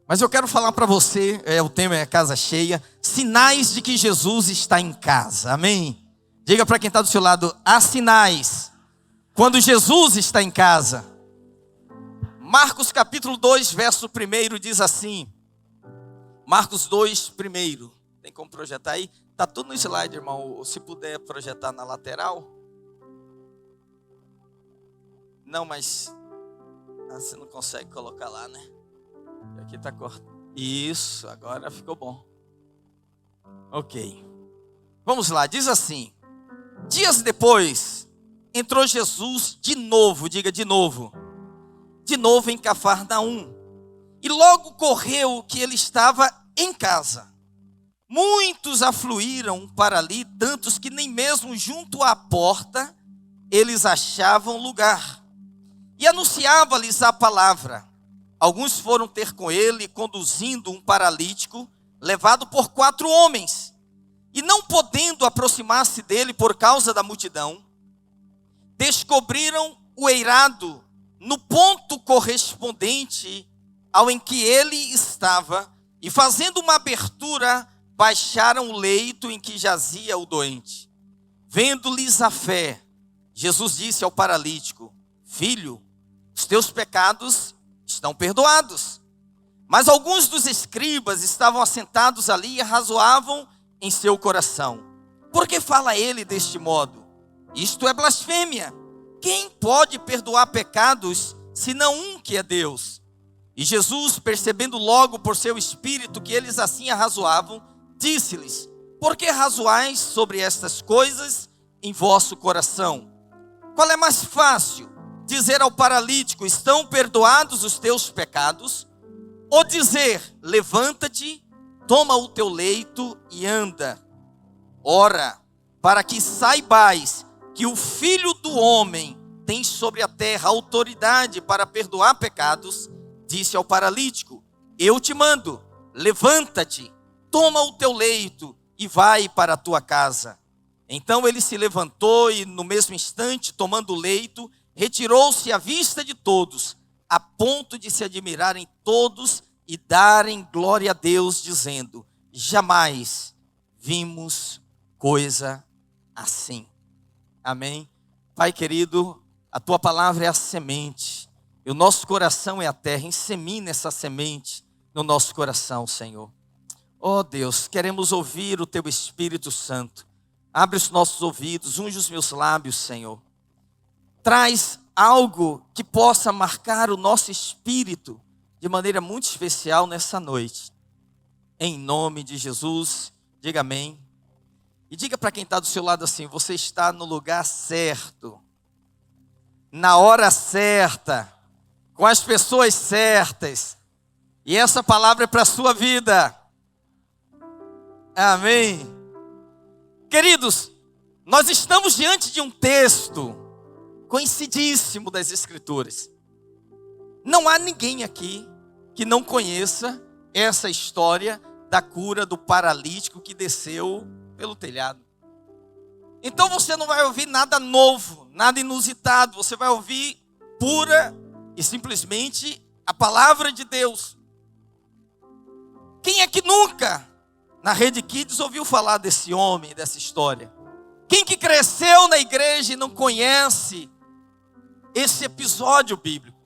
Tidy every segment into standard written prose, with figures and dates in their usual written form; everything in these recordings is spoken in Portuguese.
Mas eu quero falar para você, o tema é casa cheia, sinais de que Jesus está em casa, amém? Diga para quem está do seu lado, há sinais quando Jesus está em casa. Marcos capítulo 2, verso 1 diz assim, Marcos 2, 1, tem como projetar aí? Está tudo no slide, irmão, se puder projetar na lateral. Não, mas você não consegue colocar lá, né? Aqui está cortado. Isso, agora ficou bom. Ok. Vamos lá, diz assim. Dias depois, entrou Jesus de novo, diga de novo em Cafarnaum. E logo correu que ele estava em casa. Muitos afluíram para ali, tantos que nem mesmo junto à porta eles achavam lugar. E anunciava-lhes a palavra. Alguns foram ter com ele, conduzindo um paralítico, levado por 4 homens. E não podendo aproximar-se dele por causa da multidão, descobriram o eirado no ponto correspondente ao em que ele estava, e fazendo uma abertura, baixaram o leito em que jazia o doente. Vendo-lhes a fé, Jesus disse ao paralítico: Filho, os teus pecados estão perdoados. Mas alguns dos escribas estavam assentados ali e razoavam em seu coração: por que fala ele deste modo? Isto é blasfêmia. Quem pode perdoar pecados, senão um que é Deus? E Jesus, percebendo logo por seu espírito que eles assim arrazoavam, disse-lhes: por que razoais sobre estas coisas em vosso coração? Qual é mais fácil, dizer ao paralítico: estão perdoados os teus pecados? Ou dizer: levanta-te, toma o teu leito e anda? Ora, para que saibais que o Filho do Homem tem sobre a terra autoridade para perdoar pecados, disse ao paralítico: eu te mando, levanta-te, toma o teu leito e vai para a tua casa. Então ele se levantou e no mesmo instante, tomando o leito, retirou-se à vista de todos, a ponto de se admirarem todos e darem glória a Deus, dizendo: jamais vimos coisa assim. Amém? Pai querido, a tua palavra é a semente, e o nosso coração é a terra. Insemina essa semente no nosso coração, Senhor. Oh Deus, queremos ouvir o teu Espírito Santo. Abre os nossos ouvidos, unge os meus lábios, Senhor. Traz algo que possa marcar o nosso espírito de maneira muito especial nessa noite. Em nome de Jesus, diga amém. E diga para quem está do seu lado assim: você está no lugar certo, na hora certa, com as pessoas certas. E essa palavra é para a sua vida. Amém. Queridos, nós estamos diante de um texto conhecidíssimo das Escrituras. Não há ninguém aqui que não conheça essa história da cura do paralítico que desceu pelo telhado. Então você não vai ouvir nada novo, nada inusitado. Você vai ouvir pura e simplesmente a palavra de Deus. Quem é que nunca na Rede Kids ouviu falar desse homem, dessa história? Quem que cresceu na igreja e não conhece esse episódio bíblico?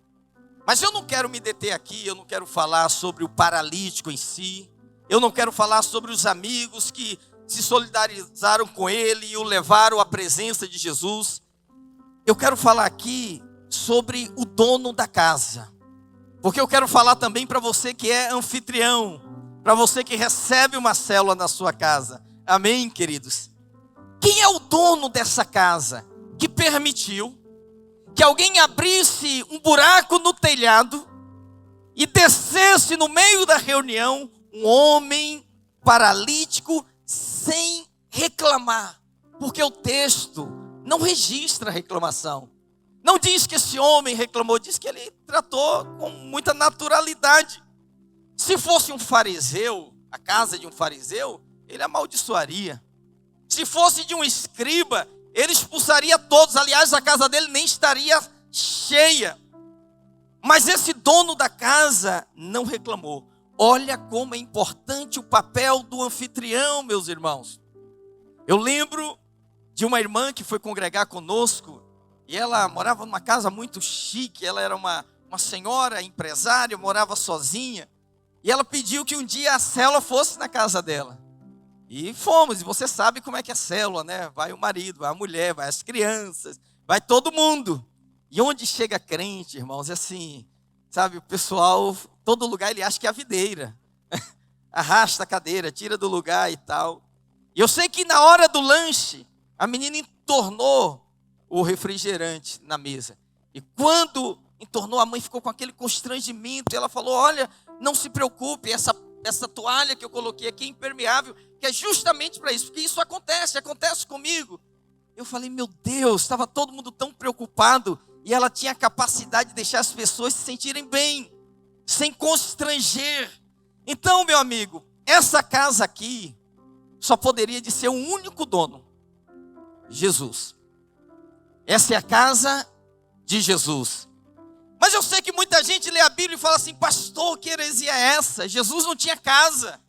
Mas eu não quero me deter aqui, eu não quero falar sobre o paralítico em si, eu não quero falar sobre os amigos que se solidarizaram com ele e o levaram à presença de Jesus. Eu quero falar aqui sobre o dono da casa, porque eu quero falar também para você que é anfitrião, para você que recebe uma célula na sua casa. Amém, queridos? Quem é o dono dessa casa que permitiu que alguém abrisse um buraco no telhado e descesse no meio da reunião um homem paralítico sem reclamar? Porque o texto não registra reclamação. Não diz que esse homem reclamou, diz que ele tratou com muita naturalidade. Se fosse um fariseu, a casa de um fariseu, ele amaldiçoaria. Se fosse de um escriba, ele expulsaria todos. Aliás, a casa dele nem estaria cheia. Mas esse dono da casa não reclamou. Olha como é importante o papel do anfitrião, meus irmãos. Eu lembro de uma irmã que foi congregar conosco, e ela morava numa casa muito chique, ela era uma senhora empresária, morava sozinha, e ela pediu que um dia a célula fosse na casa dela. E fomos, e você sabe como é que é célula, né? Vai o marido, vai a mulher, vai as crianças, vai todo mundo. E onde chega crente, irmãos, é assim, sabe, o pessoal, todo lugar ele acha que é a videira. Arrasta a cadeira, tira do lugar e tal. E eu sei que na hora do lanche, a menina entornou o refrigerante na mesa. E quando entornou, a mãe ficou com aquele constrangimento. E ela falou, olha, não se preocupe, essa toalha que eu coloquei aqui é impermeável, que é justamente para isso, porque isso acontece comigo. Eu falei, meu Deus, estava todo mundo tão preocupado, e ela tinha a capacidade de deixar as pessoas se sentirem bem, sem constranger. Então, meu amigo, essa casa aqui só poderia de ser um único dono, Jesus. Essa é a casa de Jesus. Mas eu sei que muita gente lê a Bíblia e fala assim, pastor, que heresia é essa? Jesus não tinha casa.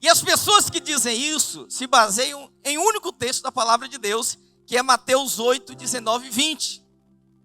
E as pessoas que dizem isso se baseiam em um único texto da palavra de Deus, que é Mateus 8, 19 e 20.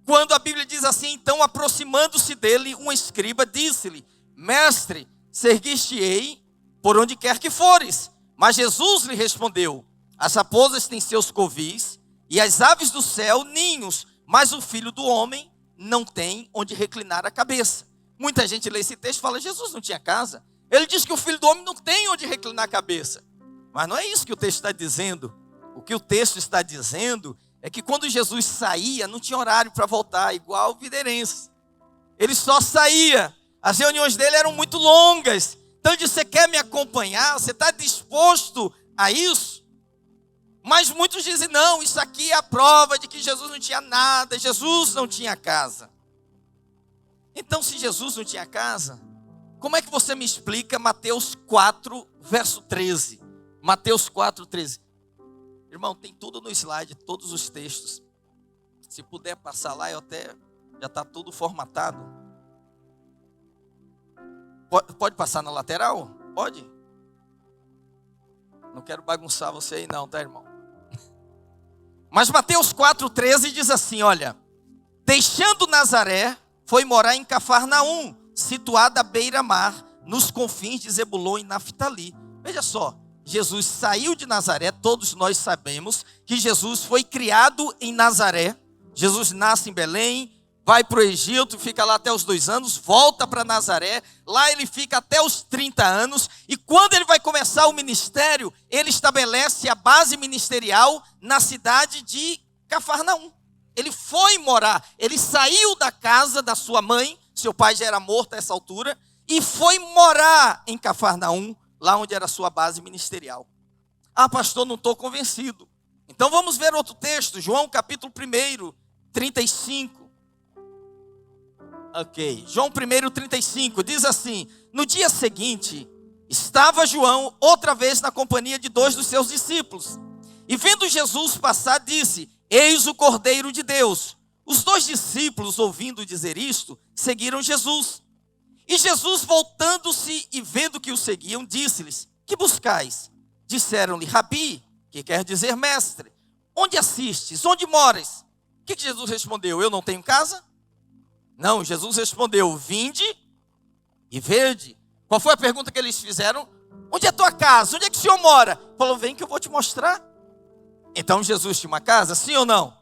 Quando a Bíblia diz assim, então aproximando-se dele, um escriba disse-lhe, mestre, seguir-te-ei por onde quer que fores. Mas Jesus lhe respondeu, as raposas têm seus covis, e as aves do céu ninhos, mas o filho do homem não tem onde reclinar a cabeça. Muita gente lê esse texto e fala, Jesus não tinha casa. Ele diz que o filho do homem não tem onde reclinar a cabeça. Mas não é isso que o texto está dizendo. O que o texto está dizendo é que quando Jesus saía, não tinha horário para voltar, igual o videirense. Ele só saía. As reuniões dele eram muito longas. Então ele disse, você quer me acompanhar? Você está disposto a isso? Mas muitos dizem, não, isso aqui é a prova de que Jesus não tinha nada, Jesus não tinha casa. Então, se Jesus não tinha casa, como é que você me explica Mateus 4, verso 13? Mateus 4, 13. Irmão, tem tudo no slide, todos os textos. Se puder passar lá, já está tudo formatado. Pode passar na lateral? Pode? Não quero bagunçar você aí não, tá, irmão? Mas Mateus 4,13 diz assim, olha, deixando Nazaré, foi morar em Cafarnaum, situada à beira-mar, nos confins de Zebulon e Naftali. Veja só, Jesus saiu de Nazaré, todos nós sabemos que Jesus foi criado em Nazaré. Jesus nasce em Belém, vai para o Egito, fica lá até os 2 anos, volta para Nazaré, lá ele fica até os 30 anos, e quando ele vai começar o ministério, ele estabelece a base ministerial na cidade de Cafarnaum. Ele foi morar, ele saiu da casa da sua mãe, seu pai já era morto a essa altura, e foi morar em Cafarnaum, lá onde era a sua base ministerial. Ah, pastor, não estou convencido. Então vamos ver outro texto, João capítulo 1, 35. Ok, João 1, 35, diz assim, no dia seguinte, estava João outra vez na companhia de 2 dos seus discípulos, e vendo Jesus passar, disse, eis o Cordeiro de Deus. Os 2 discípulos, ouvindo dizer isto, seguiram Jesus. E Jesus, voltando-se e vendo que o seguiam, disse-lhes, que buscais? Disseram-lhe, Rabi, que quer dizer mestre, onde assistes? Onde moras? O que Jesus respondeu? Eu não tenho casa? Não, Jesus respondeu, vinde e vede. Qual foi a pergunta que eles fizeram? Onde é a tua casa? Onde é que o Senhor mora? Falou, vem que eu vou te mostrar. Então Jesus tinha uma casa, sim ou não?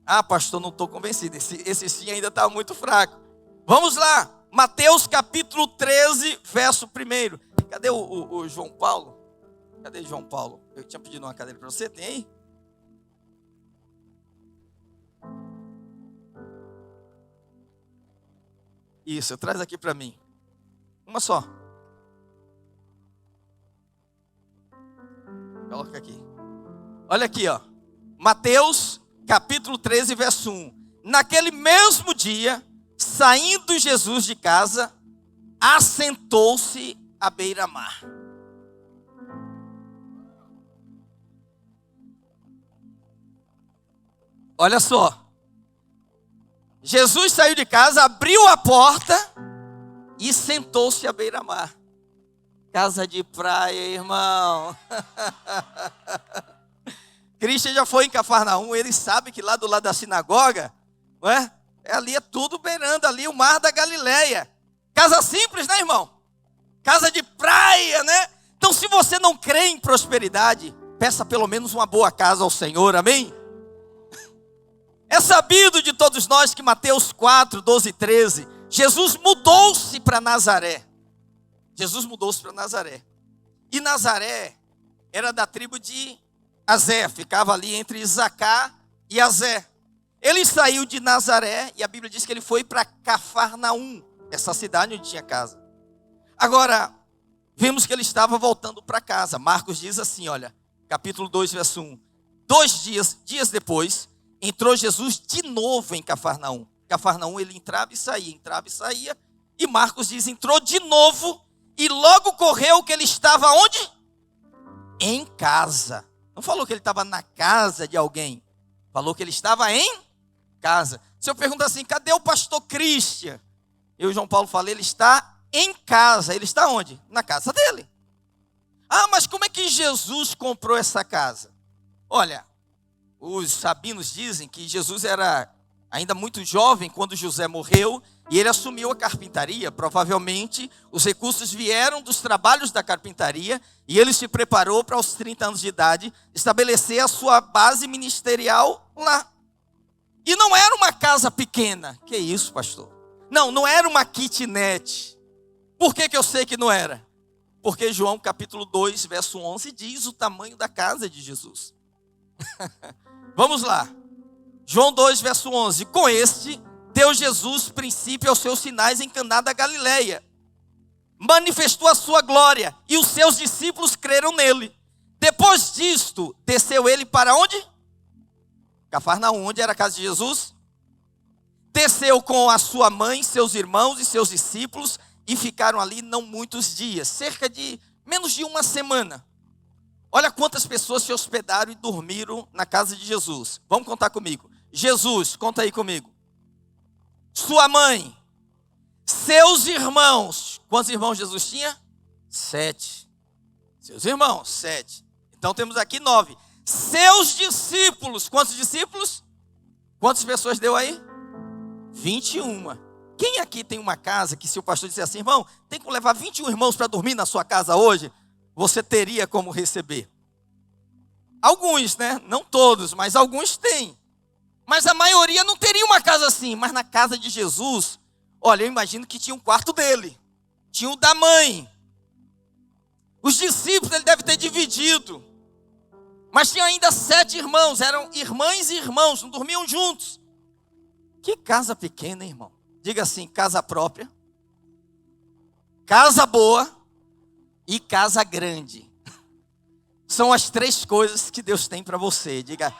Ah, pastor, não estou convencido, esse sim ainda está muito fraco. Vamos lá, Mateus capítulo 13, verso 1. Cadê o João Paulo? Cadê João Paulo? Eu tinha pedido uma cadeira para você, tem aí? Isso, traz aqui para mim. Uma só. Coloca aqui. Olha aqui, ó. Mateus, capítulo 13, verso 1. Naquele mesmo dia, saindo Jesus de casa, assentou-se à beira-mar. Olha só. Jesus saiu de casa, abriu a porta e sentou-se à beira-mar. Casa de praia, irmão. Cristian já foi em Cafarnaum, ele sabe que lá do lado da sinagoga, não é? Ali é tudo beirando ali o mar da Galileia. Casa simples, né, irmão? Casa de praia, né? Então, se você não crê em prosperidade, peça pelo menos uma boa casa ao Senhor, amém? É sabido de todos nós que Mateus 4, 12 e 13, Jesus mudou-se para Nazaré. Jesus mudou-se para Nazaré. E Nazaré era da tribo de Azé, ficava ali entre Isacar e Azé. Ele saiu de Nazaré e a Bíblia diz que ele foi para Cafarnaum, essa cidade onde tinha casa. Agora, vemos que ele estava voltando para casa. Marcos diz assim, olha, capítulo 2, verso 1. 2 dias depois, entrou Jesus de novo em Cafarnaum. Cafarnaum ele entrava e saía. E Marcos diz, entrou de novo e logo correu que ele estava onde? Em casa. Não falou que ele estava na casa de alguém. Falou que ele estava em casa. Se eu perguntar assim, cadê o pastor Cristian? Eu e João Paulo falei, ele está em casa. Ele está onde? Na casa dele. Ah, mas como é que Jesus comprou essa casa? Olha, os sabinos dizem que Jesus era ainda muito jovem quando José morreu e ele assumiu a carpintaria. Provavelmente os recursos vieram dos trabalhos da carpintaria e ele se preparou para aos 30 anos de idade estabelecer a sua base ministerial lá. E não era uma casa pequena. Que isso, pastor? Não era uma kitnet. Por que eu sei que não era? Porque João capítulo 2, verso 11 diz o tamanho da casa de Jesus. Vamos lá. João 2, verso 11. Com este, deu Jesus princípio aos seus sinais em Caná da Galileia. Manifestou a sua glória e os seus discípulos creram nele. Depois disto, desceu ele para onde? Cafarnaum, onde era a casa de Jesus? Desceu com a sua mãe, seus irmãos e seus discípulos e ficaram ali não muitos dias, cerca de menos de uma semana. Olha quantas pessoas se hospedaram e dormiram na casa de Jesus. Vamos contar comigo. Jesus, conta aí comigo. Sua mãe, seus irmãos. Quantos irmãos Jesus tinha? 7. Seus irmãos, 7. Então temos aqui 9. Seus discípulos. Quantos discípulos? Quantas pessoas deu aí? 21. Quem aqui tem uma casa que se o pastor disser assim, irmão, tem que levar 21 irmãos para dormir na sua casa hoje? Você teria como receber? Alguns, né? Não todos, mas alguns têm. Mas a maioria não teria uma casa assim. Mas na casa de Jesus, olha, eu imagino que tinha um quarto dele. Tinha o da mãe. Os discípulos ele deve ter dividido. Mas tinha ainda 7 irmãos. Eram irmãs e irmãos, não dormiam juntos. Que casa pequena, hein, irmão? Diga assim, casa própria. Casa boa. E casa grande. São as 3 coisas que Deus tem para você. Diga,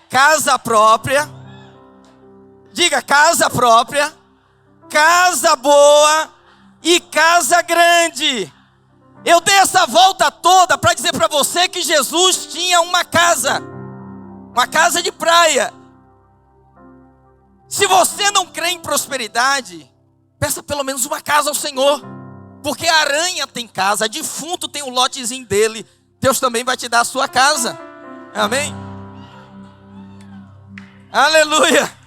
casa própria. Diga, casa própria. Casa boa. E casa grande. Eu dei essa volta toda para dizer para você que Jesus tinha uma casa. Uma casa de praia. Se você não crê em prosperidade, peça pelo menos uma casa ao Senhor. Porque a aranha tem casa, defunto tem um lotezinho dele. Deus também vai te dar a sua casa. Amém? Aleluia.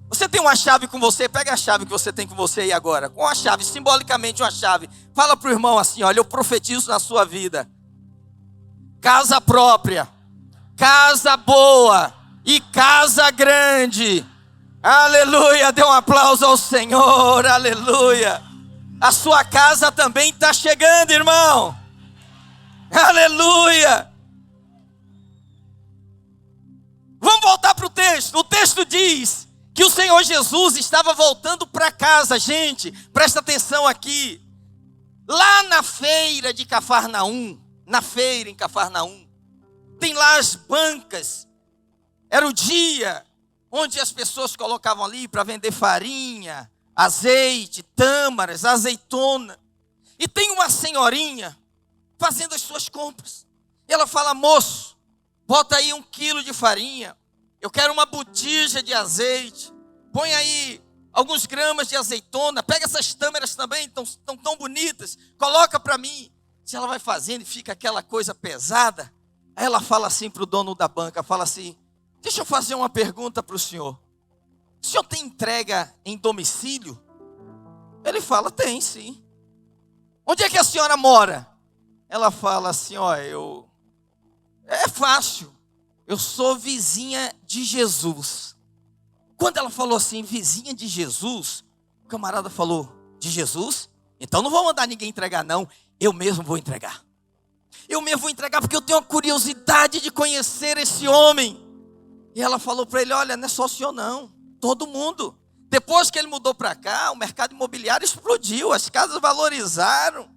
Você tem uma chave com você? Pega a chave que você tem com você aí agora. Com a chave, simbolicamente uma chave. Fala para o irmão assim, olha, eu profetizo na sua vida. Casa própria, casa boa e casa grande. Aleluia, dê um aplauso ao Senhor, aleluia. A sua casa também está chegando, irmão. Aleluia. Vamos voltar para o texto. O texto diz que o Senhor Jesus estava voltando para casa. Gente, presta atenção aqui. Lá na feira de Cafarnaum, na feira em Cafarnaum, tem lá as bancas. Era o dia onde as pessoas colocavam ali para vender farinha, azeite, tâmaras, azeitona. E tem uma senhorinha fazendo as suas compras. E ela fala, moço, bota aí 1 quilo de farinha. Eu quero uma botija de azeite. Põe aí alguns gramas de azeitona, pega essas tâmaras também, estão tão bonitas, coloca para mim. Se ela vai fazendo e fica aquela coisa pesada, aí ela fala assim para o dono da banca, fala assim, deixa eu fazer uma pergunta para o senhor tem entrega em domicílio? Ele fala, tem sim. Onde é que a senhora mora? Ela fala assim, é fácil, eu sou vizinha de Jesus. Quando ela falou assim, vizinha de Jesus, o camarada falou, de Jesus? Então não vou mandar ninguém entregar não, eu mesmo vou entregar. Eu mesmo vou entregar porque eu tenho uma curiosidade de conhecer esse homem. E ela falou para ele, olha, não é só o senhor não, todo mundo. Depois que ele mudou para cá, o mercado imobiliário explodiu, as casas valorizaram.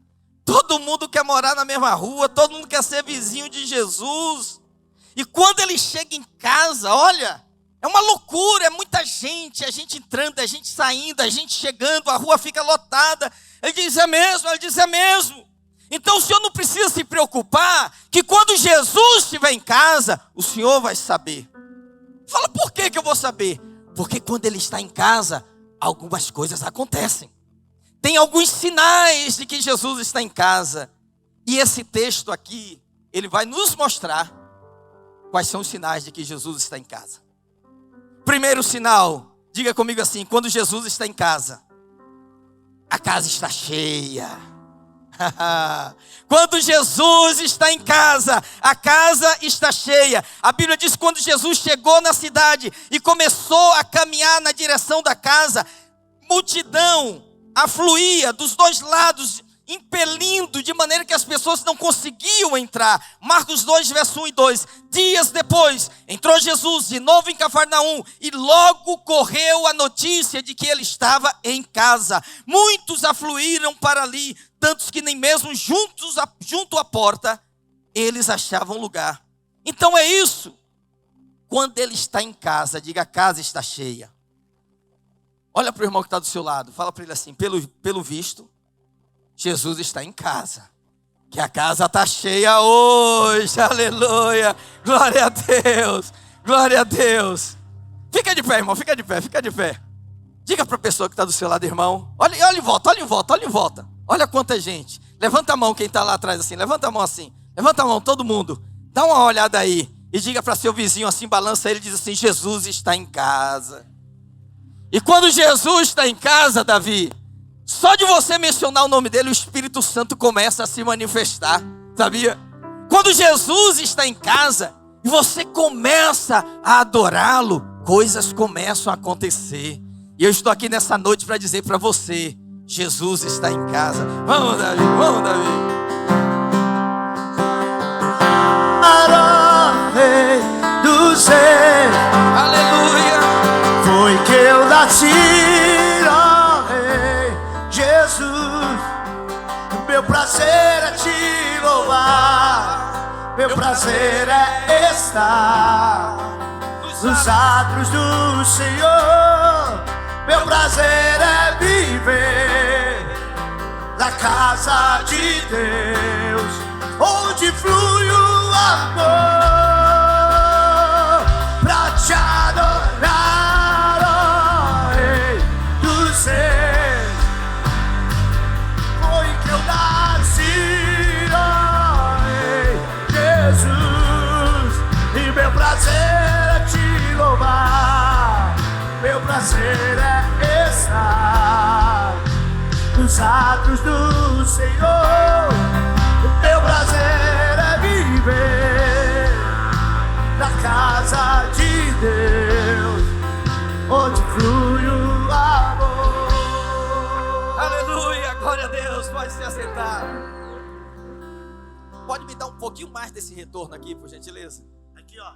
Todo mundo quer morar na mesma rua, todo mundo quer ser vizinho de Jesus. E quando ele chega em casa, olha, é uma loucura, é muita gente, a gente entrando, a gente saindo, a gente chegando, a rua fica lotada. Ele diz, é mesmo, ele diz, é mesmo. Então o senhor não precisa se preocupar, que quando Jesus estiver em casa, o senhor vai saber. Fala, por que eu vou saber? Porque quando ele está em casa, algumas coisas acontecem. Tem alguns sinais de que Jesus está em casa. E esse texto aqui, ele vai nos mostrar quais são os sinais de que Jesus está em casa. Primeiro sinal, diga comigo assim, quando Jesus está em casa, a casa está cheia. Quando Jesus está em casa, a casa está cheia. A Bíblia diz que quando Jesus chegou na cidade e começou a caminhar na direção da casa, multidão afluía dos dois lados, impelindo de maneira que as pessoas não conseguiam entrar. Marcos 2, verso 1 e 2. Dias depois, entrou Jesus de novo em Cafarnaum e logo correu a notícia de que ele estava em casa. Muitos afluíram para ali, tantos que nem mesmo junto à porta, eles achavam lugar. Então é isso. Quando ele está em casa, diga, a casa está cheia. Olha para o irmão que está do seu lado, fala para ele assim, pelo visto, Jesus está em casa. Que a casa está cheia hoje, aleluia, glória a Deus, glória a Deus. Fica de pé, irmão, fica de pé, fica de pé. Diga para a pessoa que está do seu lado, irmão, olha em volta, olha em volta, olha em volta. Olha quanta gente, levanta a mão quem está lá atrás assim, levanta a mão assim, levanta a mão todo mundo. Dá uma olhada aí e diga para seu vizinho assim, balança ele e diz assim, Jesus está em casa. E quando Jesus está em casa, Davi, só de você mencionar o nome dele, o Espírito Santo começa a se manifestar, sabia? Quando Jesus está em casa e você começa a adorá-lo, coisas começam a acontecer. E eu estou aqui nessa noite para dizer para você, Jesus está em casa. Vamos, Davi, vamos, Davi. Rei do céu, Aleluia. foi que eu nasci, ó Rei Jesus. Meu prazer é te louvar, meu prazer é estar nos atos do Senhor. Meu prazer é viver na casa de Deus, onde flui o amor, pra te adorar, ó Rei dos céus. Foi que eu nasci, ó Rei Jesus, e meu prazer é te louvar, meu prazer é estar nos atos do Senhor. Meu prazer é viver na casa de Deus, onde flui o amor. Aleluia, glória a Deus, pode se acertar. Pode me dar um pouquinho mais desse retorno aqui, por gentileza? Aqui, ó.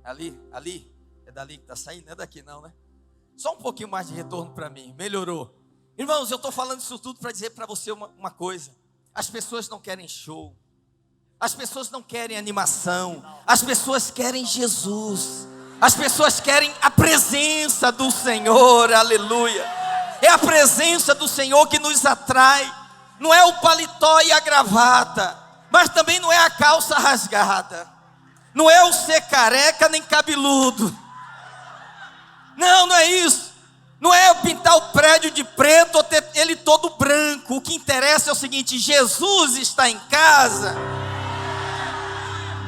Ali, é dali que está saindo, não é daqui não, né? Só um pouquinho mais de retorno para mim, melhorou. Irmãos, eu estou falando isso tudo para dizer para você uma coisa. As pessoas não querem show, as pessoas não querem animação, as pessoas querem Jesus, as pessoas querem a presença do Senhor, aleluia. É a presença do Senhor que nos atrai, não é o paletó e a gravata, mas também não é a calça rasgada, não é o ser careca nem cabeludo, Não, não é isso. Não é eu pintar o prédio de preto ou ter ele todo branco. O que interessa é o seguinte: Jesus está em casa.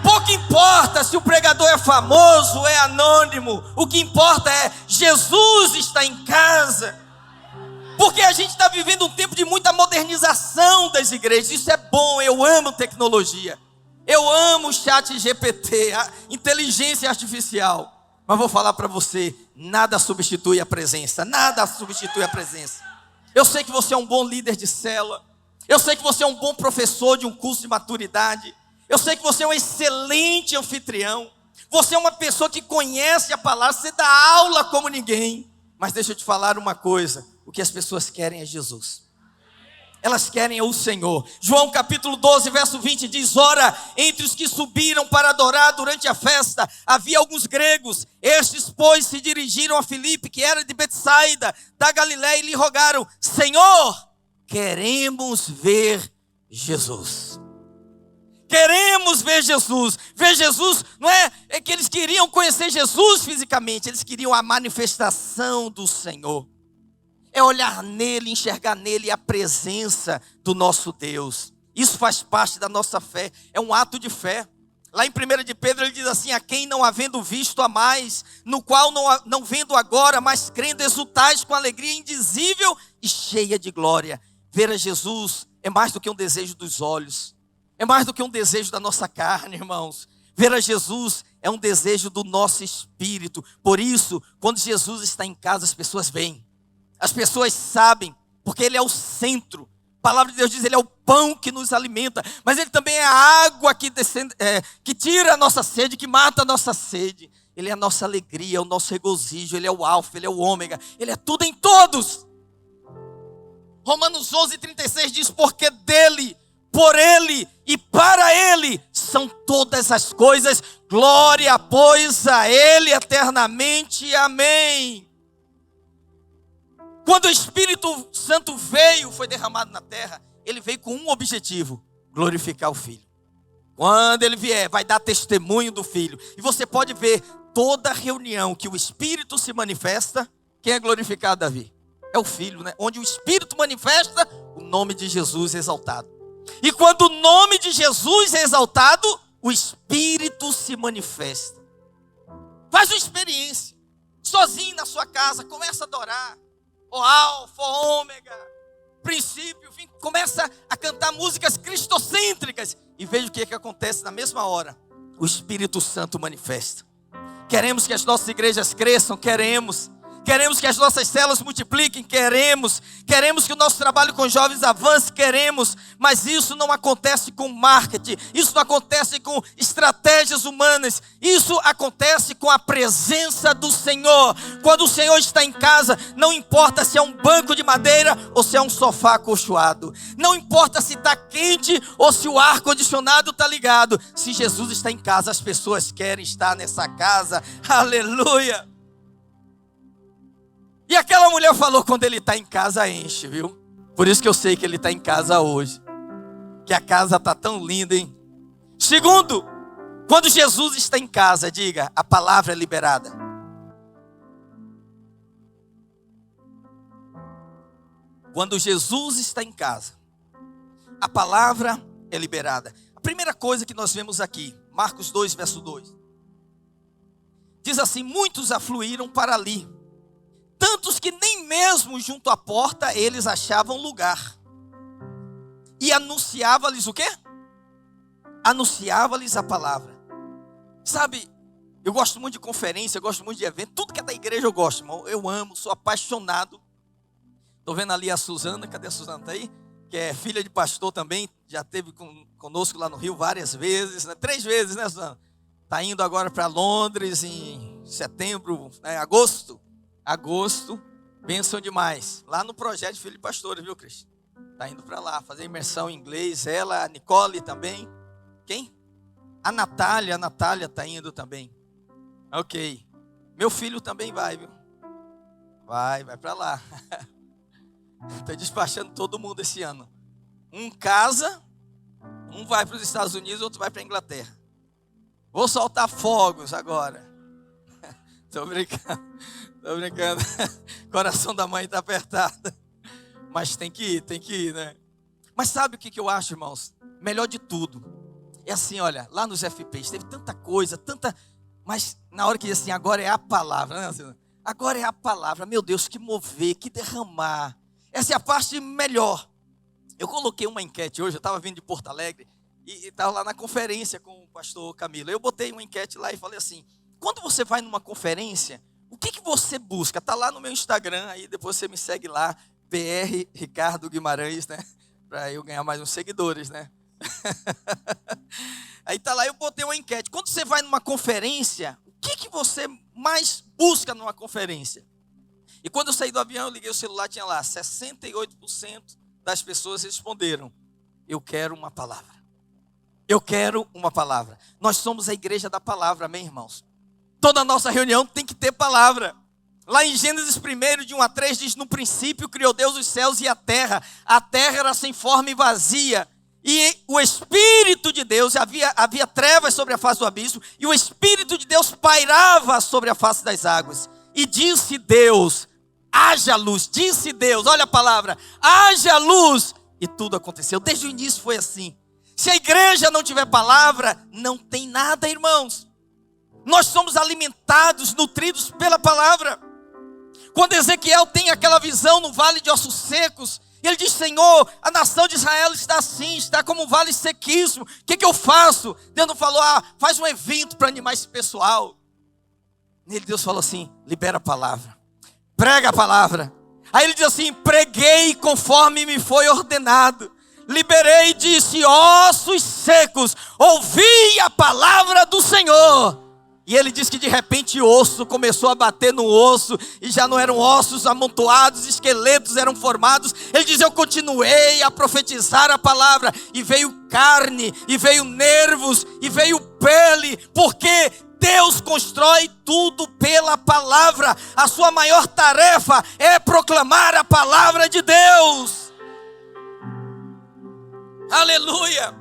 Pouco importa se o pregador é famoso ou é anônimo. O que importa é Jesus está em casa. Porque a gente está vivendo um tempo de muita modernização das igrejas. Isso é bom, eu amo tecnologia. Eu amo o chat GPT, a inteligência artificial. Mas vou falar para você, nada substitui a presença. Nada substitui a presença. Eu sei que você é um bom líder de célula. Eu sei que você é um bom professor de um curso de maturidade. Eu sei que você é um excelente anfitrião. Você é uma pessoa que conhece a palavra. Você dá aula como ninguém. Mas deixa eu te falar uma coisa. O que as pessoas querem é Jesus. Elas querem o Senhor. João capítulo 12, verso 20 diz: ora, entre os que subiram para adorar durante a festa, havia alguns gregos. Estes, pois, se dirigiram a Filipe, que era de Betsaida, da Galiléia, e lhe rogaram: Senhor, queremos ver Jesus. Queremos ver Jesus. Ver Jesus não é que eles queriam conhecer Jesus fisicamente. Eles queriam a manifestação do Senhor. É olhar nele, enxergar nele a presença do nosso Deus. Isso faz parte da nossa fé. É um ato de fé. Lá em 1 de Pedro ele diz assim: a quem não havendo visto a mais, no qual não vendo agora, mas crendo exultais com alegria indizível e cheia de glória. Ver a Jesus é mais do que um desejo dos olhos. É mais do que um desejo da nossa carne, irmãos. Ver a Jesus é um desejo do nosso espírito. Por isso, quando Jesus está em casa, as pessoas vêm. As pessoas sabem, porque Ele é o centro. A palavra de Deus diz: Ele é o pão que nos alimenta. Mas Ele também é a água que tira a nossa sede, que mata a nossa sede. Ele é a nossa alegria, o nosso regozijo. Ele é o alfa, Ele é o ômega. Ele é tudo em todos. Romanos 11:36 diz: porque dEle, por Ele e para Ele são todas as coisas. Glória, pois, a Ele eternamente. Amém. Quando o Espírito Santo veio, foi derramado na terra, ele veio com um objetivo: glorificar o Filho. Quando ele vier, vai dar testemunho do Filho. E você pode ver toda reunião que o Espírito se manifesta, quem é glorificado, Davi? É o Filho, né? Onde o Espírito manifesta, o nome de Jesus é exaltado. E quando o nome de Jesus é exaltado, o Espírito se manifesta. Faz uma experiência, sozinho na sua casa, começa a adorar. O alfa, o ômega, princípio, fim. Começa a cantar músicas cristocêntricas e veja o que acontece na mesma hora. O Espírito Santo manifesta. Queremos que as nossas igrejas cresçam? Queremos. Queremos que as nossas células multipliquem? Queremos. Queremos que o nosso trabalho com jovens avance? Queremos. Mas isso não acontece com marketing. Isso não acontece com estratégias humanas. Isso acontece com a presença do Senhor. Quando o Senhor está em casa, não importa se é um banco de madeira ou se é um sofá acolchoado. Não importa se está quente ou se o ar-condicionado está ligado. Se Jesus está em casa, as pessoas querem estar nessa casa. Aleluia! E aquela mulher falou: quando ele está em casa, enche, viu? Por isso que eu sei que ele está em casa hoje. Que a casa está tão linda, hein? Segundo, quando Jesus está em casa, diga: a palavra é liberada. Quando Jesus está em casa, a palavra é liberada. A primeira coisa que nós vemos aqui, Marcos 2, verso 2. Diz assim: muitos afluíram para ali, tantos que nem mesmo junto à porta eles achavam lugar. E anunciava-lhes o quê? Anunciava-lhes a palavra. Sabe, eu gosto muito de conferência, eu gosto muito de evento. Tudo que é da igreja eu gosto, irmão. Eu amo, sou apaixonado. Estou vendo ali a Suzana, cadê a Suzana? Está aí? Que é filha de pastor também. Já esteve conosco lá no Rio várias vezes, né? 3 vezes, né, Suzana? Está indo agora para Londres em setembro, agosto. Agosto, bênção demais. Lá no projeto de Filho de Pastores, viu, Cristian? Está indo para lá, fazer imersão em inglês. Ela, a Nicole também. Quem? A Natália está indo também. Ok. Meu filho também vai, viu? Vai para lá. Estou despachando todo mundo esse ano. Um casa, um vai para os Estados Unidos, outro vai para a Inglaterra. Vou soltar fogos agora. Estou brincando. Tô brincando. Coração da mãe tá apertado. Mas tem que ir, né? Mas sabe o que eu acho, irmãos? Melhor de tudo. É assim, olha, lá nos FPs teve tanta coisa, mas na hora que diz assim, agora é a palavra, né? Agora é a palavra, meu Deus, que mover, que derramar. Essa é a parte melhor. Eu coloquei uma enquete hoje, eu estava vindo de Porto Alegre e estava lá na conferência com o pastor Camilo. Eu botei uma enquete lá e falei assim, quando você vai numa conferência, o que você busca? Está lá no meu Instagram, aí depois você me segue lá, PR Ricardo Guimarães, né? Para eu ganhar mais uns seguidores, né? Aí tá lá, eu botei uma enquete. Quando você vai numa conferência, o que você mais busca numa conferência? E quando eu saí do avião, eu liguei o celular, tinha lá 68% das pessoas responderam: eu quero uma palavra. Eu quero uma palavra. Nós somos a igreja da palavra, amém, irmãos? Toda a nossa reunião tem que ter palavra. Lá em Gênesis 1, de 1 a 3, diz: no princípio criou Deus os céus e a terra. A terra era sem forma e vazia. E o Espírito de Deus, havia trevas sobre a face do abismo, e o Espírito de Deus pairava sobre a face das águas. E disse Deus: haja luz. Disse Deus, olha a palavra, haja luz. E tudo aconteceu. Desde o início foi assim. Se a igreja não tiver palavra, não tem nada, irmãos. Nós somos alimentados, nutridos pela palavra. Quando Ezequiel tem aquela visão no vale de ossos secos, ele diz: Senhor, a nação de Israel está assim, está como um vale sequíssimo. O que eu faço? Deus não falou: faz um evento para animar esse pessoal. Nele Deus falou assim: libera a palavra, prega a palavra. Aí ele diz assim: preguei conforme me foi ordenado. Liberei e disse: ossos secos, ouvi a palavra do Senhor. E ele diz que de repente o osso começou a bater no osso, e já não eram ossos amontoados, esqueletos eram formados. Ele diz: eu continuei a profetizar a palavra, e veio carne, e veio nervos, e veio pele, porque Deus constrói tudo pela palavra. A sua maior tarefa é proclamar a palavra de Deus. Aleluia!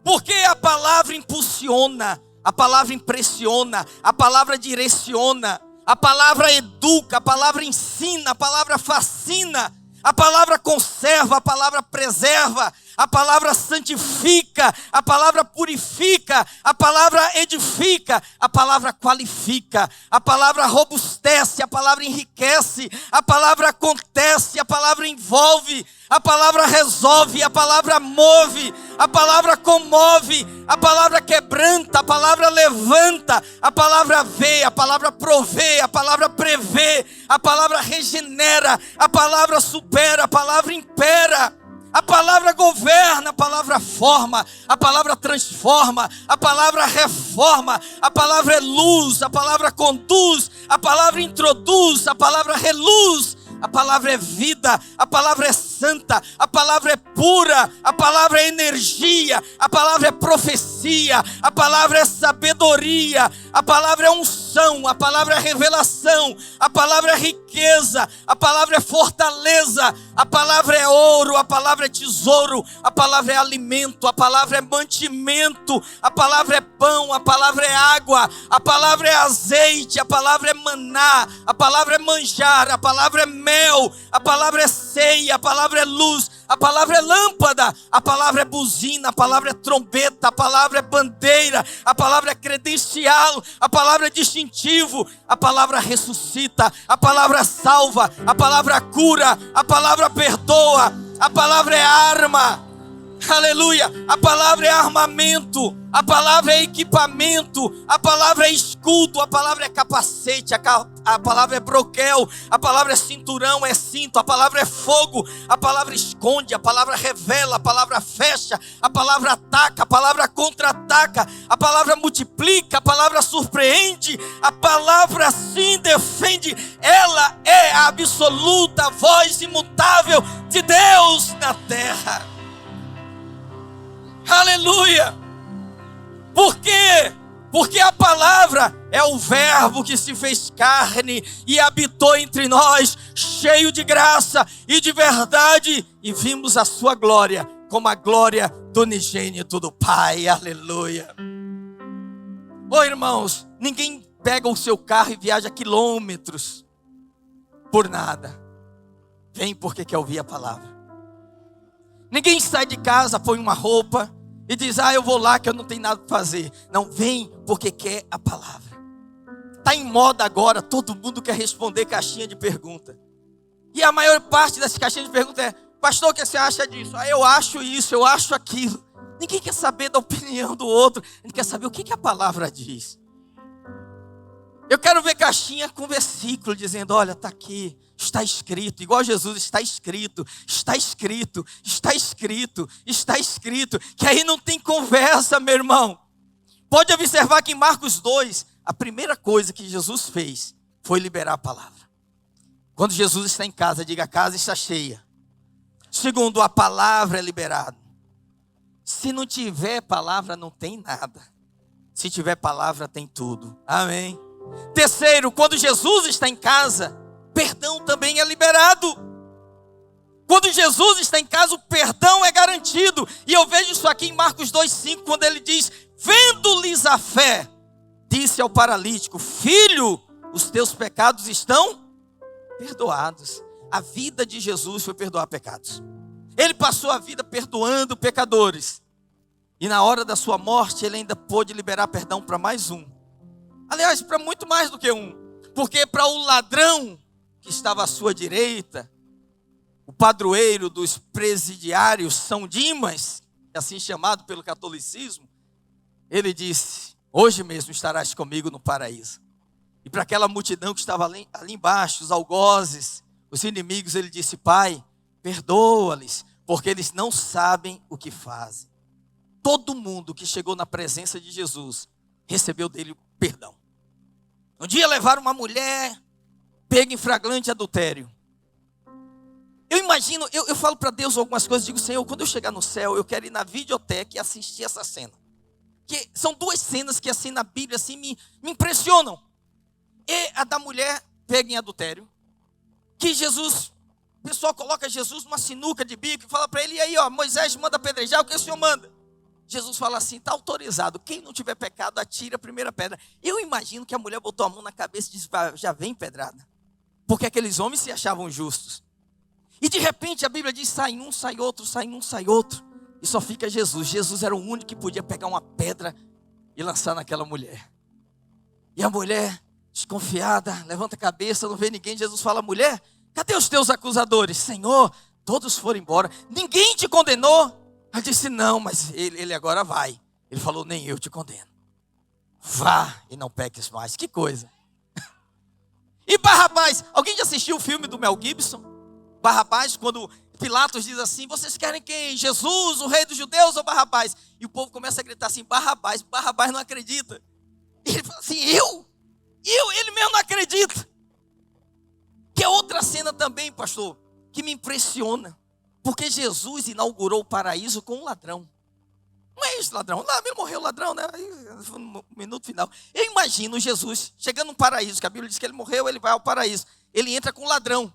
Porque a palavra impulsiona, a palavra impressiona, a palavra direciona, a palavra educa, a palavra ensina, a palavra fascina, a palavra conserva, a palavra preserva, a palavra santifica, a palavra purifica, a palavra edifica, a palavra qualifica, a palavra robustece, a palavra enriquece, a palavra acontece, a palavra envolve, a palavra resolve, a palavra move, a palavra comove, a palavra quebranta, a palavra levanta, a palavra vê, a palavra provê, a palavra prevê, a palavra regenera, a palavra supera, a palavra impera. A palavra governa, a palavra forma, a palavra transforma, a palavra reforma, a palavra é luz, a palavra conduz, a palavra introduz, a palavra reluz, a palavra é vida, a palavra é santa, a palavra é pura, a palavra é energia, a palavra é profecia, a palavra é sabedoria, a palavra é unção, a palavra é revelação, a palavra é riqueza, a palavra é fortaleza, a palavra é ouro, a palavra é tesouro, a palavra é alimento, a palavra é mantimento, a palavra é pão, a palavra é água, a palavra é azeite, a palavra é maná, a palavra é manjar, a palavra é mel, a palavra é ceia, a palavra é luz, a palavra é lâmpada, a palavra é buzina, a palavra é trombeta, a palavra é bandeira, a palavra é credencial, a palavra é distintivo, a palavra ressuscita, a palavra salva, a palavra cura, a palavra perdoa, a palavra é arma. Aleluia, a palavra é armamento, a palavra é equipamento, a palavra é escudo, a palavra é capacete, a palavra é broquel, a palavra é cinturão, é cinto, a palavra é fogo, a palavra esconde, a palavra revela, a palavra fecha, a palavra ataca, a palavra contra-ataca, a palavra multiplica, a palavra surpreende, a palavra sim defende. Ela é a absoluta voz imutável de Deus na terra. Aleluia! Por quê? Porque a palavra é o verbo que se fez carne e habitou entre nós, cheio de graça e de verdade, e vimos a sua glória, como a glória do unigênito do Pai. Aleluia! Ô irmãos, ninguém pega o seu carro e viaja quilômetros por nada. Vem porque quer ouvir a palavra. Ninguém sai de casa, põe uma roupa e diz, eu vou lá que eu não tenho nada para fazer. Não, vem porque quer a palavra. Está em moda agora, todo mundo quer responder caixinha de pergunta. E a maior parte das caixinhas de pergunta é, pastor, o que você acha disso? Eu acho isso, eu acho aquilo. Ninguém quer saber da opinião do outro. A gente quer saber o que a palavra diz. Eu quero ver caixinha com versículo dizendo, olha, está aqui, está escrito. Igual Jesus, está escrito, está escrito, está escrito, está escrito. Que aí não tem conversa, meu irmão. Pode observar que em Marcos 2, a primeira coisa que Jesus fez foi liberar a palavra. Quando Jesus está em casa, diga, a casa está cheia. Segundo, a palavra é liberada. Se não tiver palavra, não tem nada. Se tiver palavra, tem tudo. Amém. Terceiro, quando Jesus está em casa, perdão também é liberado. Quando Jesus está em casa, o perdão é garantido. E eu vejo isso aqui em Marcos 2,5, quando ele diz, vendo-lhes a fé, disse ao paralítico, filho, os teus pecados estão perdoados. A vida de Jesus foi perdoar pecados. Ele passou a vida perdoando pecadores. E na hora da sua morte, ele ainda pôde liberar perdão para mais um. Aliás, para muito mais do que um. Porque para o ladrão que estava à sua direita, o padroeiro dos presidiários, São Dimas, assim chamado pelo catolicismo, ele disse, hoje mesmo estarás comigo no paraíso. E para aquela multidão que estava ali embaixo, os algozes, os inimigos, ele disse, Pai, perdoa-lhes, porque eles não sabem o que fazem. Todo mundo que chegou na presença de Jesus, recebeu dele perdão. Um dia levaram uma mulher, pega em flagrante adultério. Eu imagino, eu falo para Deus algumas coisas, digo, Senhor, quando eu chegar no céu, eu quero ir na videoteca e assistir essa cena. Que são duas cenas que assim na Bíblia assim, me impressionam. E a da mulher pega em adultério, que Jesus, o pessoal coloca Jesus numa sinuca de bico e fala para ele, e aí Moisés manda apedrejar, o que o Senhor manda? Jesus fala assim, está autorizado, quem não tiver pecado, atira a primeira pedra. Eu imagino que a mulher botou a mão na cabeça e disse, já vem pedrada. Porque aqueles homens se achavam justos. E de repente a Bíblia diz, sai um, sai outro, sai um, sai outro. E só fica Jesus. Jesus era o único que podia pegar uma pedra e lançar naquela mulher. E a mulher, desconfiada, levanta a cabeça, não vê ninguém. Jesus fala, mulher, cadê os teus acusadores? Senhor, todos foram embora. Ninguém te condenou? Ela disse, não, mas ele agora vai. Ele falou, nem eu te condeno. Vá e não peques mais. Que coisa. E Barrabás, alguém já assistiu o filme do Mel Gibson? Barrabás, quando Pilatos diz assim, vocês querem quem? Jesus, o rei dos judeus ou Barrabás? E o povo começa a gritar assim, Barrabás. Barrabás não acredita. E ele fala assim, eu? Ele mesmo não acredita. Que é outra cena também, pastor, que me impressiona. Porque Jesus inaugurou o paraíso com um ladrão. Não é esse ladrão. Lá morreu o ladrão, né? No minuto final. Eu imagino Jesus chegando no paraíso, que a Bíblia diz que ele morreu, ele vai ao paraíso. Ele entra com um ladrão.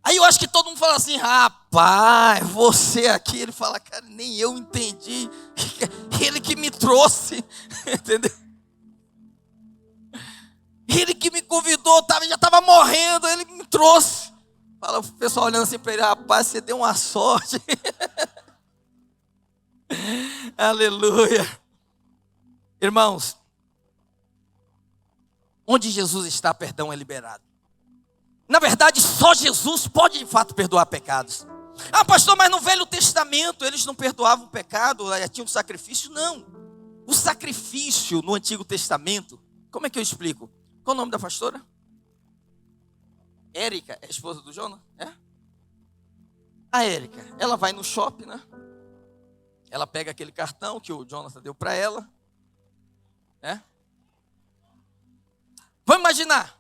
Aí eu acho que todo mundo fala assim, rapaz, você aqui. Ele fala, cara, nem eu entendi. Ele que me trouxe. Entendeu? Ele que me convidou, já estava morrendo, ele me trouxe. Fala o pessoal olhando assim para ele, rapaz, você deu uma sorte. Aleluia. Irmãos, onde Jesus está, perdão é liberado. Na verdade, só Jesus pode de fato perdoar pecados. Pastor, mas no Velho Testamento eles não perdoavam o pecado, tinha um sacrifício? Não. O sacrifício no Antigo Testamento, como é que eu explico? Qual o nome da pastora? Érica, é a esposa do Jonas? É? A Érica, ela vai no shopping, né? Ela pega aquele cartão que o Jonas deu para ela. Vamos imaginar.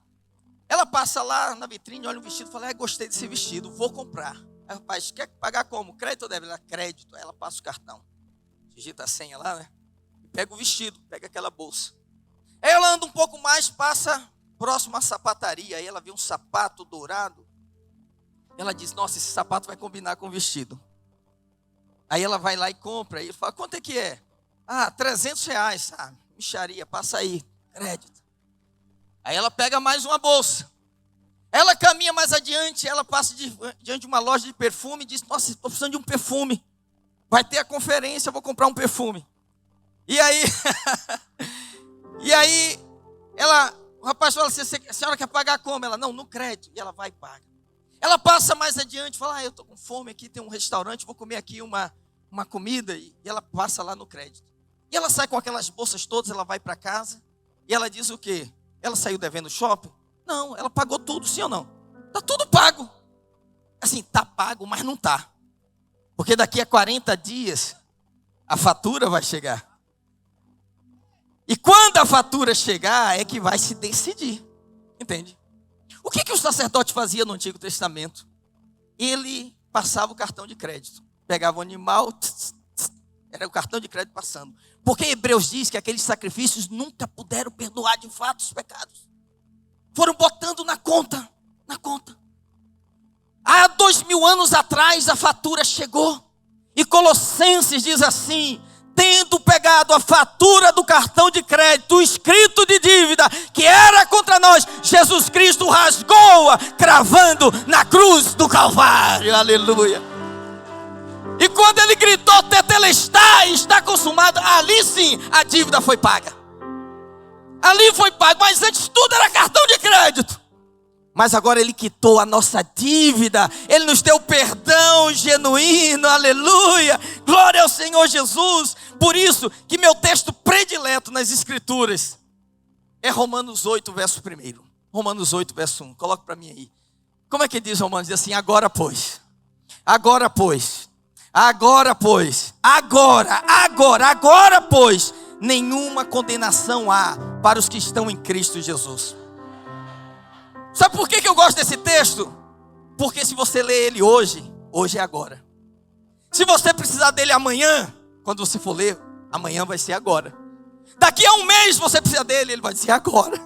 Ela passa lá na vitrine, olha o vestido e fala, gostei desse vestido, vou comprar. Aí o rapaz, quer pagar como? Crédito ou débito? Ela, crédito. Aí ela passa o cartão. Digita a senha lá, né? E pega o vestido, pega aquela bolsa. Aí ela anda um pouco mais, passa próximo à sapataria. Aí ela vê um sapato dourado. Ela diz, nossa, esse sapato vai combinar com o vestido. Aí ela vai lá e compra. Aí ele fala, quanto é que é? R$300. Mixaria, passa aí. crédito. Aí ela pega mais uma bolsa. Ela caminha mais adiante, ela passa diante de uma loja de perfume e diz, nossa, estou precisando de um perfume. Vai ter a conferência, eu vou comprar um perfume. E aí, o rapaz fala assim, a senhora quer pagar como? Ela, não, no crédito. E ela vai e paga. Ela passa mais adiante, fala, eu estou com fome aqui, tem um restaurante, vou comer aqui uma comida. E ela passa lá no crédito. E ela sai com aquelas bolsas todas, ela vai para casa. E ela diz o quê? Ela saiu devendo shopping? Não, ela pagou tudo, sim ou não? Está tudo pago. Assim, está pago, mas não está. Porque daqui a 40 dias, a fatura vai chegar. E quando a fatura chegar, é que vai se decidir. Entende? O que o sacerdote fazia no Antigo Testamento? Ele passava o cartão de crédito. Pegava o animal, era o cartão de crédito passando. Porque Hebreus diz que aqueles sacrifícios nunca puderam perdoar de fato os pecados. Foram botando na conta. Há 2000 anos atrás a fatura chegou. E Colossenses diz assim, tendo pegado a fatura do cartão de crédito, o escrito de dívida que era contra nós, Jesus Cristo rasgou-a, cravando na cruz do Calvário. Aleluia. E quando ele gritou, tetelestai, está consumado, ali sim a dívida foi paga. Ali foi pago, mas antes tudo era cartão de crédito. Mas agora ele quitou a nossa dívida, ele nos deu perdão genuíno, aleluia, glória ao Senhor Jesus. Por isso que meu texto predileto nas Escrituras é Romanos 8, verso 1. Romanos 8, verso 1, coloca para mim aí. Como é que diz Romanos? Diz assim, agora pois, nenhuma condenação há para os que estão em Cristo Jesus. Sabe por que eu gosto desse texto? Porque se você ler ele hoje é agora. Se você precisar dele amanhã, quando você for ler, amanhã vai ser agora. Daqui a um mês você precisa dele, ele vai dizer agora.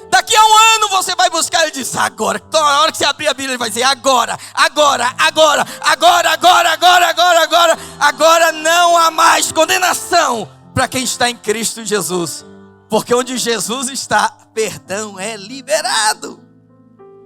Daqui a um ano você vai buscar, ele diz agora. Então, na hora que você abrir a Bíblia, ele vai dizer agora. Agora não há mais condenação para quem está em Cristo Jesus. Porque onde Jesus está, perdão é liberado.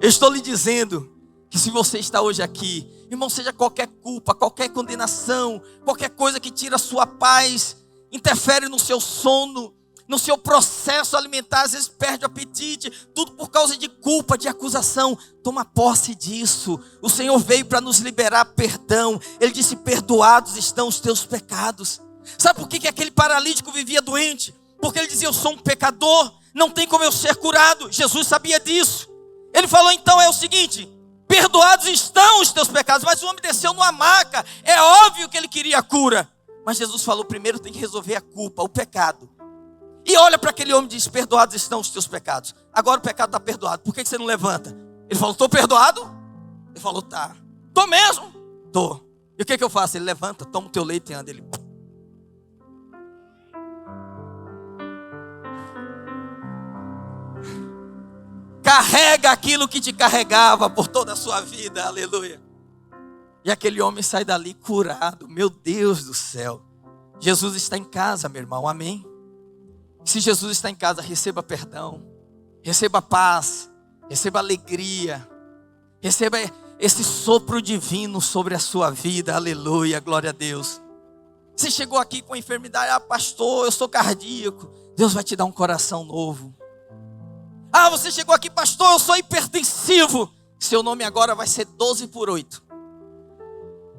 Eu estou lhe dizendo que se você está hoje aqui, irmão, seja qualquer culpa, qualquer condenação, qualquer coisa que tira a sua paz, interfere no seu sono, no seu processo alimentar, às vezes perde o apetite, tudo por causa de culpa, de acusação, toma posse disso. O Senhor veio para nos liberar perdão. Ele disse, perdoados estão os teus pecados. Sabe por que aquele paralítico vivia doente? Porque ele dizia, eu sou um pecador, não tem como eu ser curado. Jesus sabia disso. Ele falou, então é o seguinte, perdoados estão os teus pecados. Mas o homem desceu numa maca, é óbvio que ele queria a cura. Mas Jesus falou, primeiro tem que resolver a culpa, o pecado. E olha para aquele homem e diz, perdoados estão os teus pecados. Agora o pecado está perdoado, por que você não levanta? Ele falou, estou perdoado? Ele falou, tá. Estou mesmo? Estou. E o que eu faço? Ele levanta, toma o teu leite e anda. Ele... carrega aquilo que te carregava por toda a sua vida, aleluia. E aquele homem sai dali curado, meu Deus do céu. Jesus está em casa, meu irmão, amém? Se Jesus está em casa, receba perdão, receba paz, receba alegria, receba esse sopro divino sobre a sua vida, aleluia, glória a Deus. Você chegou aqui com a enfermidade, pastor, eu sou cardíaco, Deus vai te dar um coração novo. Você chegou aqui, pastor, eu sou hipertensivo. Seu nome agora vai ser 12/8.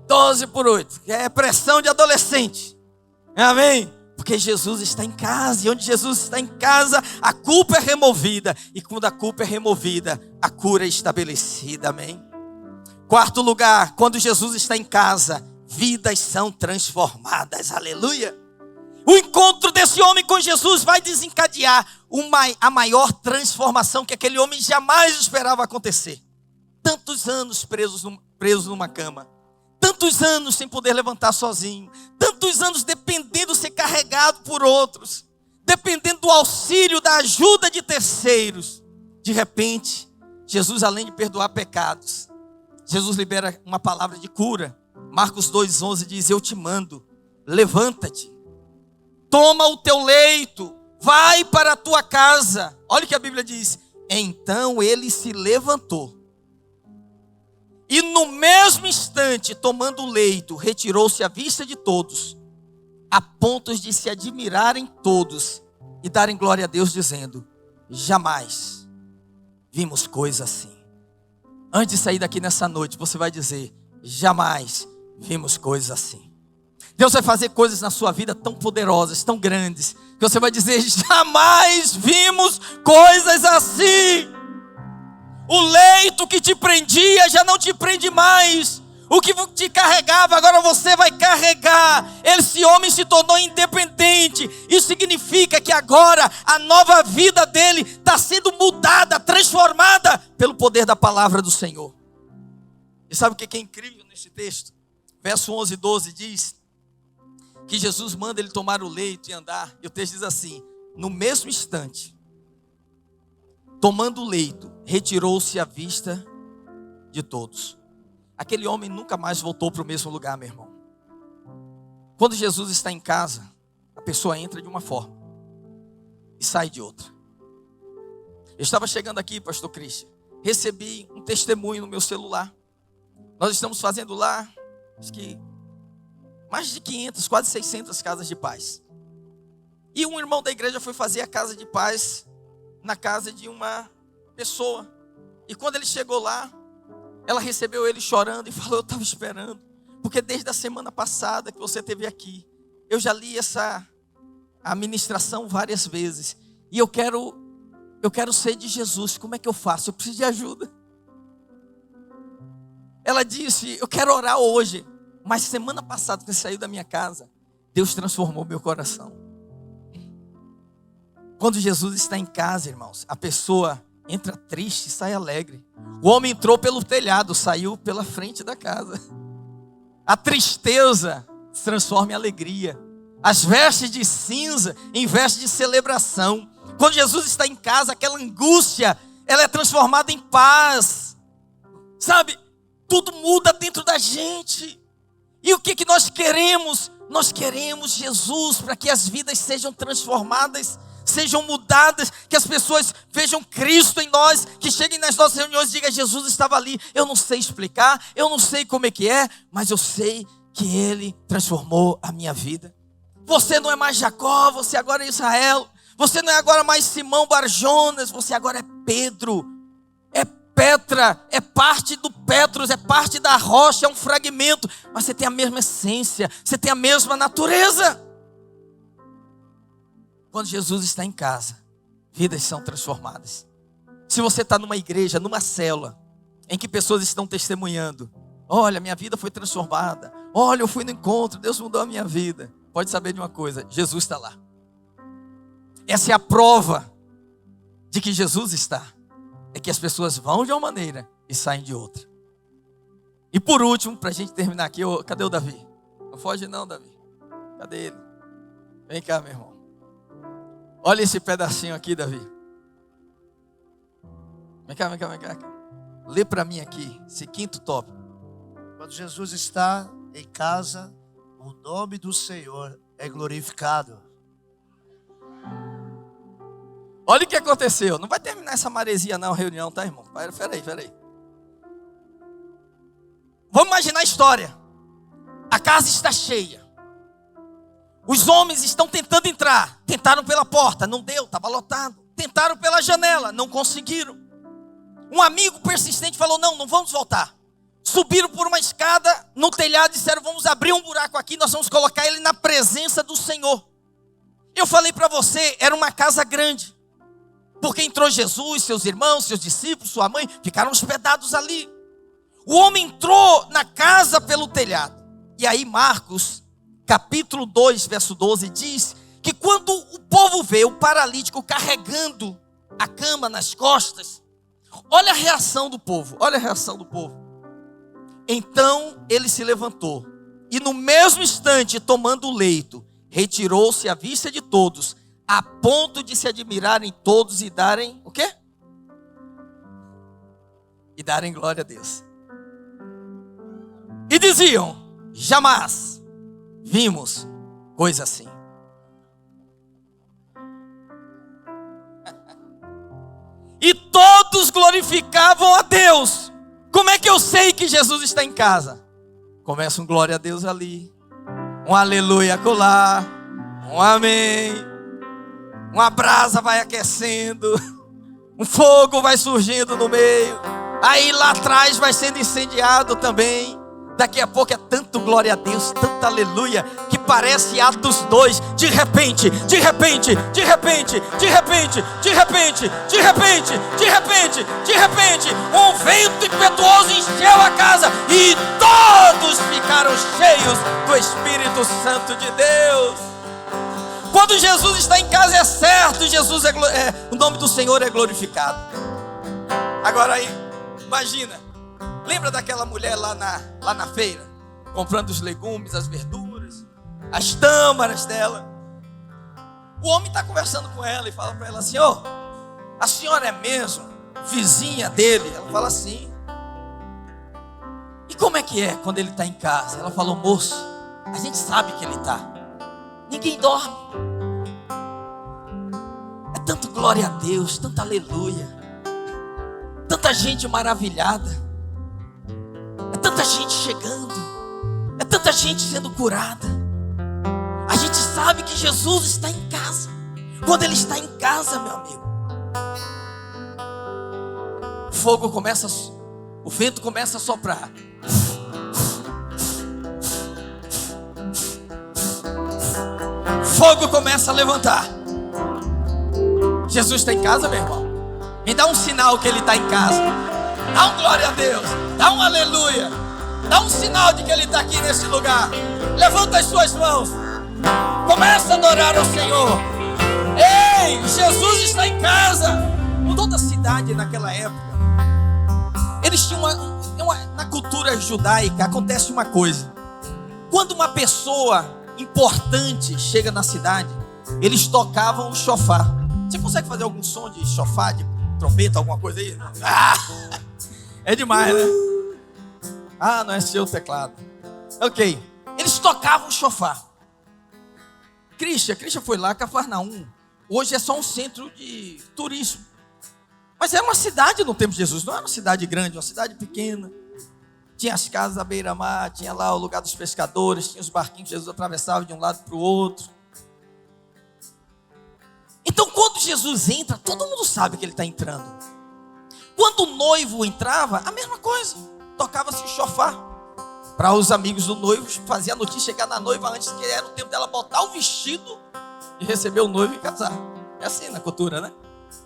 12/8, que é pressão de adolescente. Amém? Porque Jesus está em casa. E onde Jesus está em casa, a culpa é removida. E quando a culpa é removida, a cura é estabelecida. Amém? Quarto lugar, quando Jesus está em casa, vidas são transformadas. Aleluia! O encontro desse homem com Jesus vai desencadear a maior transformação que aquele homem jamais esperava acontecer. Tantos anos presos numa cama. Tantos anos sem poder levantar sozinho. Tantos anos dependendo de ser carregado por outros. Dependendo do auxílio, da ajuda de terceiros. De repente, Jesus, além de perdoar pecados, Jesus libera uma palavra de cura. Marcos 2,11 diz, eu te mando, levanta-te. Toma o teu leito, vai para a tua casa. Olha o que a Bíblia diz. Então ele se levantou. E no mesmo instante, tomando o leito, retirou-se à vista de todos, a ponto de se admirarem todos e darem glória a Deus, dizendo: jamais vimos coisa assim. Antes de sair daqui nessa noite, você vai dizer: jamais vimos coisa assim. Deus vai fazer coisas na sua vida tão poderosas, tão grandes, que você vai dizer: jamais vimos coisas assim. O leito que te prendia já não te prende mais. O que te carregava, agora você vai carregar. Esse homem se tornou independente. Isso significa que agora a nova vida dele está sendo mudada, transformada pelo poder da palavra do Senhor. E sabe o que é incrível nesse texto? Verso 11 e 12 diz que Jesus manda ele tomar o leito e andar. E o texto diz assim: no mesmo instante, tomando o leito, retirou-se à vista de todos. Aquele homem nunca mais voltou para o mesmo lugar, meu irmão. Quando Jesus está em casa, a pessoa entra de uma forma e sai de outra. Eu estava chegando aqui, pastor Christian, recebi um testemunho no meu celular. Nós estamos fazendo lá, acho que mais de 500, quase 600 casas de paz. E um irmão da igreja foi fazer a casa de paz na casa de uma pessoa. E quando ele chegou lá, ela recebeu ele chorando e falou: eu estava esperando, porque desde a semana passada que você esteve aqui, eu já li a ministração várias vezes, e eu quero ser de Jesus. Como é que eu faço? Eu preciso de ajuda. Ela disse: eu quero orar hoje, mas semana passada que você saiu da minha casa, Deus transformou meu coração. Quando Jesus está em casa, irmãos, a pessoa entra triste e sai alegre. O homem entrou pelo telhado, saiu pela frente da casa. A tristeza se transforma em alegria. As vestes de cinza em vestes de celebração. Quando Jesus está em casa, aquela angústia, ela é transformada em paz. Sabe? Tudo muda dentro da gente. E o que nós queremos? Nós queremos Jesus para que as vidas sejam transformadas, sejam mudadas, que as pessoas vejam Cristo em nós, que cheguem nas nossas reuniões e digam: Jesus estava ali. Eu não sei explicar, eu não sei como é que é, mas eu sei que Ele transformou a minha vida. Você não é mais Jacó, você agora é Israel. Você não é agora mais Simão Barjonas, você agora é Pedro, é Petra, é parte do Petros, é parte da rocha, é um fragmento, mas você tem a mesma essência, você tem a mesma natureza. Quando Jesus está em casa, vidas são transformadas. Se você está numa igreja, numa célula, em que pessoas estão testemunhando: olha, minha vida foi transformada, olha, eu fui no encontro, Deus mudou a minha vida. Pode saber de uma coisa: Jesus está lá. Essa é a prova de que Jesus está. É que as pessoas vão de uma maneira e saem de outra. E por último, para a gente terminar aqui, cadê o Davi? Não foge não, Davi. Cadê ele? Vem cá, meu irmão. Olha esse pedacinho aqui, Davi. Vem cá. Lê para mim aqui, esse quinto tópico. Quando Jesus está em casa, o nome do Senhor é glorificado. Olha o que aconteceu. Não vai terminar essa maresia não, reunião, tá, irmão? Peraí. Vamos imaginar a história. A casa está cheia. Os homens estão tentando entrar. Tentaram pela porta, não deu, estava lotado. Tentaram pela janela, não conseguiram. Um amigo persistente falou: não vamos voltar. Subiram por uma escada no telhado e disseram: vamos abrir um buraco aqui, nós vamos colocar ele na presença do Senhor. Eu falei para você, era uma casa grande. Porque entrou Jesus, seus irmãos, seus discípulos, sua mãe, ficaram hospedados ali. O homem entrou na casa pelo telhado. E aí Marcos, capítulo 2, verso 12, diz que quando o povo vê o paralítico carregando a cama nas costas, olha a reação do povo, Então ele se levantou e no mesmo instante, tomando o leito, retirou-se à vista de todos, a ponto de se admirarem todos e darem o quê? E darem glória a Deus. E diziam: jamais vimos coisa assim. e todos glorificavam a Deus. Como é que eu sei que Jesus está em casa? Começa um glória a Deus ali, um aleluia acolá, um amém, uma brasa vai aquecendo, um fogo vai surgindo no meio, aí lá atrás vai sendo incendiado também. Daqui a pouco é tanto glória a Deus, tanto aleluia, que parece Atos 2, de repente, de repente, de repente, de repente, de repente, de repente, de repente, de repente, um vento impetuoso encheu a casa e todos ficaram cheios do Espírito Santo de Deus. Quando Jesus está em casa é certo, o nome do Senhor é glorificado. Agora aí, imagina. Lembra daquela mulher lá na feira, comprando os legumes, as verduras, as tâmaras dela? O homem está conversando com ela e fala para ela assim: "Ô, a senhora é mesmo vizinha dele?" Ela fala assim. "E como é que é quando ele está em casa?" Ela falou: "Moço, a gente sabe que ele está. Ninguém dorme. É tanto glória a Deus, tanta aleluia, tanta gente maravilhada. É tanta gente chegando, é tanta gente sendo curada. A gente sabe que Jesus está em casa. Quando Ele está em casa, meu amigo, o vento começa a soprar. Fogo começa a levantar. Jesus está em casa, meu irmão? Me dá um sinal que Ele está em casa. Dá um glória a Deus, dá um aleluia, dá um sinal de que Ele está aqui nesse lugar. Levanta as suas mãos, começa a adorar ao Senhor. Ei, Jesus está em casa. Toda a cidade naquela época, eles tinham na cultura judaica acontece uma coisa: quando uma pessoa importante chega na cidade, eles tocavam o chofar. Você consegue fazer algum som de chofar, de trombeta, alguma coisa aí? É demais, né? Não é seu teclado. Ok. Eles tocavam o chofar. Cristian foi lá, Cafarnaum. Hoje é só um centro de turismo. Mas era uma cidade no tempo de Jesus. Não era uma cidade grande, uma cidade pequena. Tinha as casas à beira-mar, tinha lá o lugar dos pescadores, tinha os barquinhos que Jesus atravessava de um lado para o outro. Então quando Jesus entra, todo mundo sabe que Ele está entrando. Quando o noivo entrava, a mesma coisa. Tocava-se o chofar. Para os amigos do noivo, fazia a notícia chegar na noiva antes que era o tempo dela botar o vestido e receber o noivo e casar. É assim na cultura, né?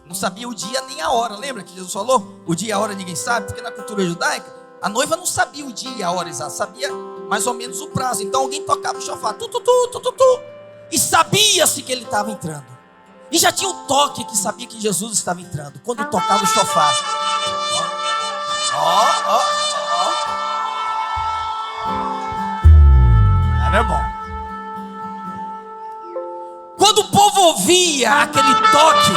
Não sabia o dia nem a hora. Lembra que Jesus falou? O dia e a hora ninguém sabe. Porque na cultura judaica, a noiva não sabia o dia e a hora exata. Sabia mais ou menos o prazo. Então alguém tocava o chofar. E sabia-se que Ele estava entrando. E já tinha o toque que sabia que Jesus estava entrando. Quando tocava o chofar. É bom. Quando o povo ouvia aquele toque,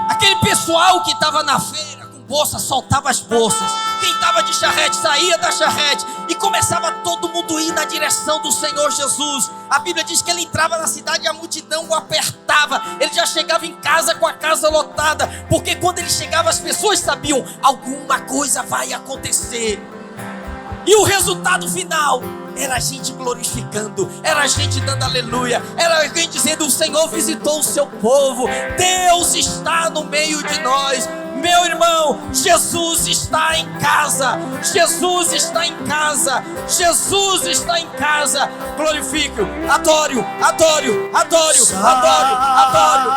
aquele pessoal que estava na feira com bolsa soltava as bolsas. Quem estava de charrete saía da charrete e começava todo mundo ir na direção do Senhor Jesus. A Bíblia diz que Ele entrava na cidade e a multidão o apertava. Ele já chegava em casa com a casa lotada, porque quando Ele chegava as pessoas sabiam, alguma coisa vai acontecer. E o resultado final era a gente glorificando, era a gente dando aleluia, era a gente dizendo: o Senhor visitou o seu povo, Deus está no meio de nós. Meu irmão, Jesus está em casa. Jesus está em casa. Jesus está em casa. Glorifique-o, adore-o, adore-o, adore-o, adore-o, adore-o,